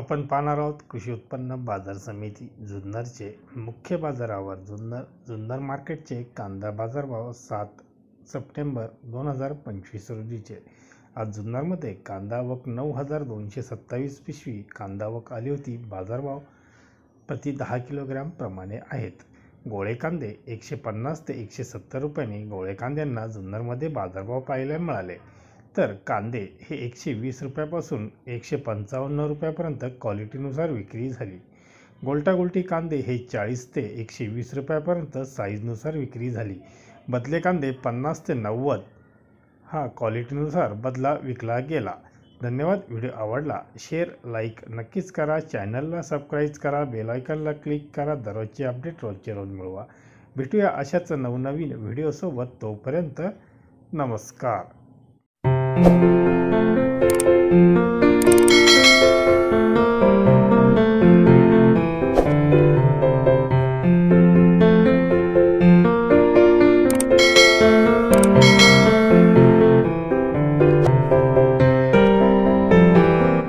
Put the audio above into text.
आपण पाहणार आहोत कृषी उत्पन्न बाजार समिती जुन्नरचे मुख्य बाजारावर जुन्नर मार्केटचे कांदा बाजारभाव 7 सप्टेंबर 2025 रोजीचे। आज जुन्नरमध्ये कांदा आवक 9,227 पिशवी कांदा आवक आली होती। बाजारभाव प्रति 10 किलोग्रॅम प्रमाणे आहेत। गोळे कांदे 150 ते 170 रुपयांनी गोळे कांद्यांना जुन्नरमध्ये बाजारभाव पाहायला मिळाले, तर कांदे हे 120 रुपयापासून 155 रुपयापर्यंत क्वालिटीनुसार विक्री झाली। गोल्टागोल्टी कांदे हे 40 ते 120 रुपयापर्यंत साईजनुसार विक्री झाली। बदले कांदे 50 ते 90 हा क्वालिटीनुसार बदला विकला गेला। धन्यवाद। व्हिडिओ आवडला शेअर लाईक नक्कीच करा। चॅनलला सबस्क्राईब करा, बेल आयकॉनला क्लिक करा। दररोजचे अपडेट रोजचे रोज मिळवा। भेटूया अशाच नवनवीन व्हिडिओसोबत। तोपर्यंत नमस्कार।